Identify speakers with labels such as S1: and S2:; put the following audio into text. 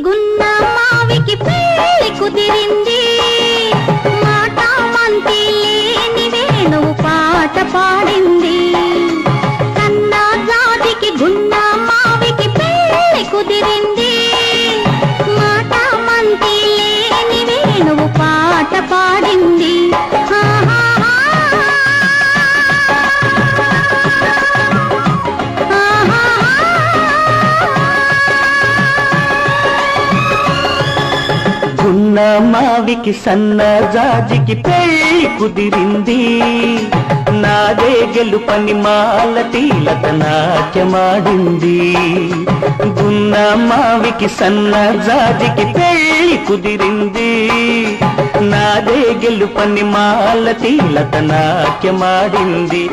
S1: గున్న మావికి పెళ్లి కుదిరింది మాట మంతి లేని వేణువు పాట పాడింది సన్నా జాజికి గున్న మావికి పెళ్లి కుదిరింది మాట మంతి లేని వేణువు పాట పాడింది
S2: గున్న మావికి సన్న జాజికి పెళ్లి కుదిరింది నాదే గెలుపని మాలతీలత నాట్యమాడింది గున్న మావికి సన్న జాజికి పెళ్లి కుదిరింది నాదే గెలుపని మాలతీలత నాట్యమాడింది